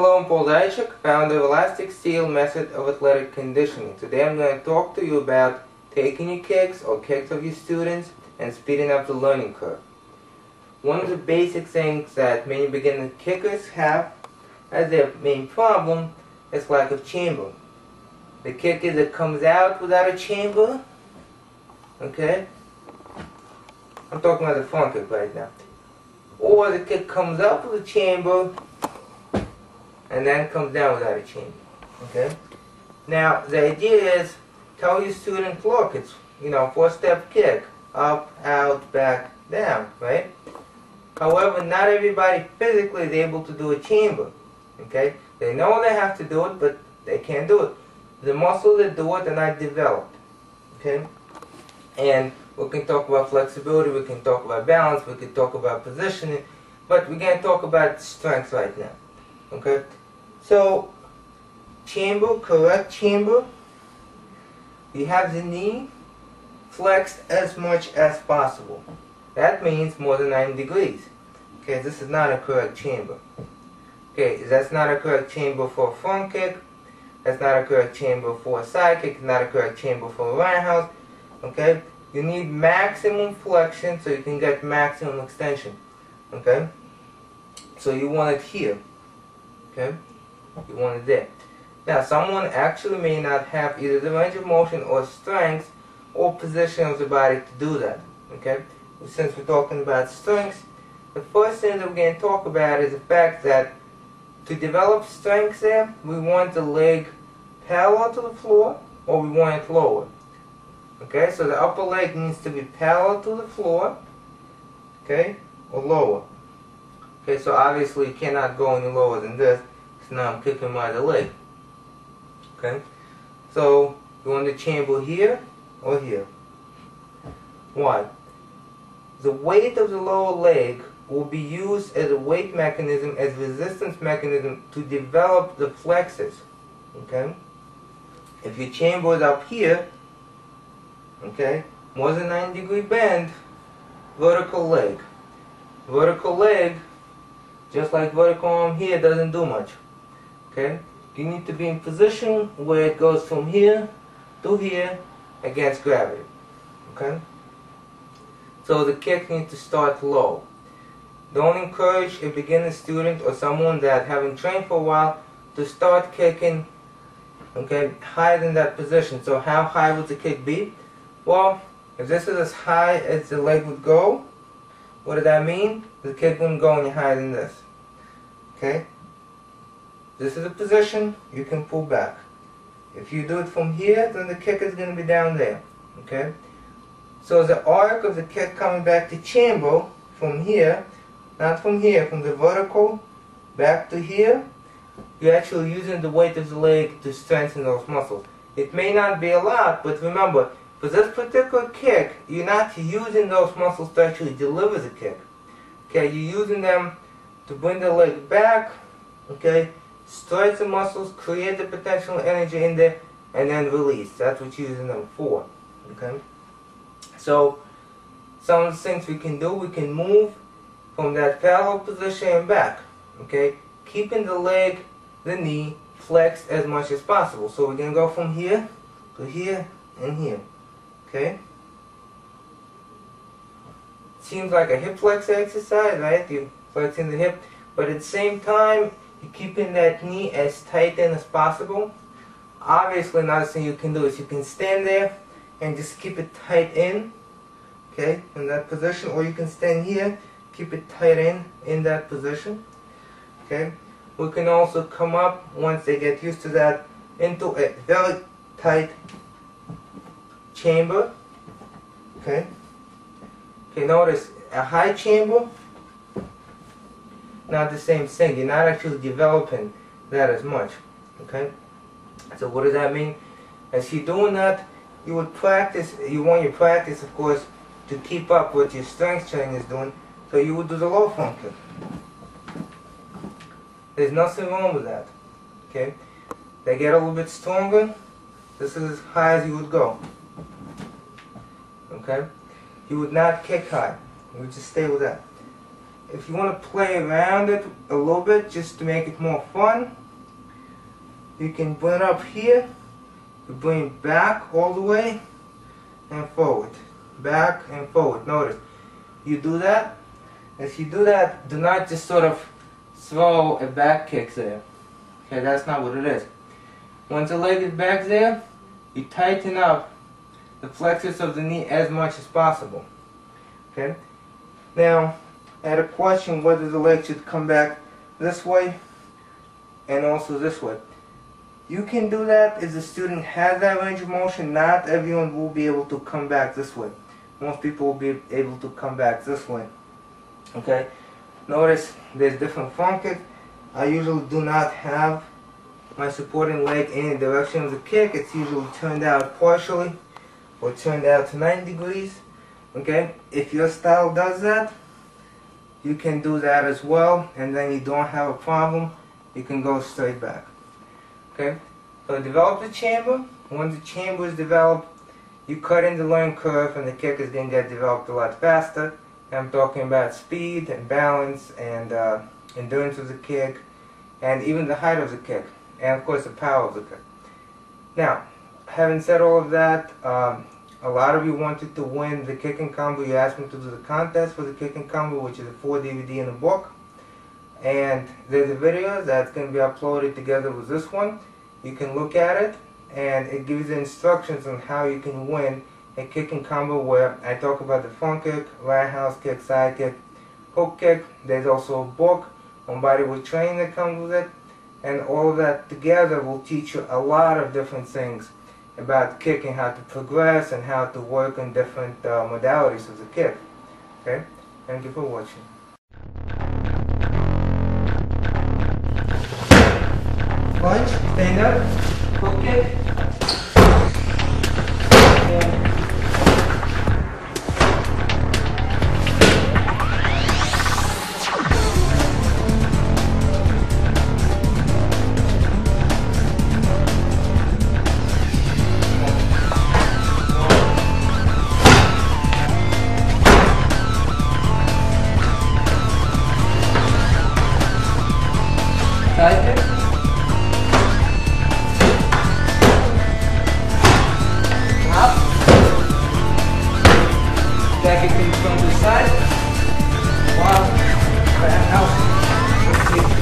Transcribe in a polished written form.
Hello, I'm Paul Zaychuk, founder of Elastic Steel Method of Athletic Conditioning. Today I'm going to talk to you about taking your kicks or kicks of your students and speeding up the learning curve. One of the basic things that many beginner kickers have as their main problem is lack of chamber. The kick either comes out without a chamber, okay? I'm talking about the front kick right now. Or the kick comes up with a chamber and then comes down without a chamber, okay? Now, the idea is, tell your student, look, it's, four-step kick, up, out, back, down, right? However, not everybody physically is able to do a chamber, okay? They know they have to do it, but they can't do it. The muscles that do it are not developed, okay? And we can talk about flexibility, we can talk about balance, we can talk about positioning, but we're going to talk about strength right now, okay? So, chamber, correct chamber, you have the knee flexed as much as possible. That means more than 90 degrees. Okay, this is not a correct chamber. Okay, that's not a correct chamber for a front kick. That's not a correct chamber for a side kick. It's not a correct chamber for a roundhouse. Okay, you need maximum flexion so you can get maximum extension. Okay, so you want it here. Okay, you want it there. Now, someone actually may not have either the range of motion or strength or position of the body to do that. Okay, since we're talking about strength, the first thing that we're going to talk about is the fact that to develop strength there, we want the leg parallel to the floor or we want it lower. Okay, so the upper leg needs to be parallel to the floor, okay, or lower. Okay, so obviously you cannot go any lower than this, because now I'm kicking my other leg. Okay, so you want the chamber here or here. Why? The weight of the lower leg will be used as a weight mechanism, as resistance mechanism to develop the flexors. Okay, if your chamber is up here, okay, more than 90-degree bend, vertical leg. Vertical leg, just like vertical arm here, doesn't do much. Okay, you need to be in position where it goes from here to here against gravity. Okay, so the kick needs to start low. Don't encourage a beginner student or someone that haven't trained for a while to start kicking, okay, higher than that position. So how high would the kick be? Well, if this is as high as the leg would go, what does that mean? The kick wouldn't go any higher than this. Okay? This is a position, you can pull back. If you do it from here, then the kick is going to be down there. Okay? So the arc of the kick coming back to chamber from here, not from here, from the vertical back to here, you're actually using the weight of the leg to strengthen those muscles. It may not be a lot, but remember, for this particular kick, you're not using those muscles to actually deliver the kick. Okay, you're using them to bring the leg back, okay, stretch the muscles, create the potential energy in there, and then release. That's what you're using them for. Okay? So, some of the things we can do, we can move from that parallel position and back. Okay? Keeping the leg, the knee, flexed as much as possible. So we're going to go from here to here and here. Okay? Seems like a hip flex exercise, right? You're flexing the hip, but at the same time, you're keeping that knee as tight in as possible. Obviously, another thing you can do is you can stand there and just keep it tight in, okay, in that position, or you can stand here, keep it tight in that position, okay. We can also come up, once they get used to that, into a very tight chamber, okay. Okay, notice a high chamber, not the same thing. You're not actually developing that as much. Okay? So what does that mean? As you're doing that, you would practice, you want your practice, of course, to keep up what your strength training is doing, so you would do the low front kick. There's nothing wrong with that. Okay? They get a little bit stronger, this is as high as you would go. Okay? You would not kick high. You would just stay with that. if you want to play around it a little bit just to make it more fun, you can bring it up here, you bring it back all the way and forward, back and forward. Notice, you do that. If you do that, do not just sort of throw a back kick there. Okay, that's not what it is. Once the leg is back there, you tighten up the flexors of the knee as much as possible. Okay. Now, I had a question whether the leg should come back this way and also this way. You can do that if the student has that range of motion. Not everyone will be able to come back this way. Most people will be able to come back this way. Okay. Notice there's different front kick. I usually do not have my supporting leg in the direction of the kick. It's usually turned out partially or turned out to 90 degrees. Okay, if your style does that, you can do that as well, and then you don't have a problem. You can go straight back. Okay, so develop the chamber. Once the chamber is developed, you cut in the learning curve, and the kick is going to get developed a lot faster. I'm talking about speed and balance and endurance of the kick, and even the height of the kick, and of course the power of the kick. Now, having said all of that, a lot of you wanted to win the kicking combo. You asked me to do the contest for the kicking combo, which is a 4 DVD in a book. And there's a video that's going to be uploaded together with this one. You can look at it, and it gives you instructions on how you can win a kicking combo where I talk about the front kick, roundhouse kick, side kick, hook kick. There's also a book on bodyweight training that comes with it. And all of that together will teach you a lot of different things about kicking, how to progress and how to work on different modalities of the kick. Okay? Thank you for watching. Lunge, stand up, hook kick. Side kick. Up. Back kick from the side. Wow. Roundhouse.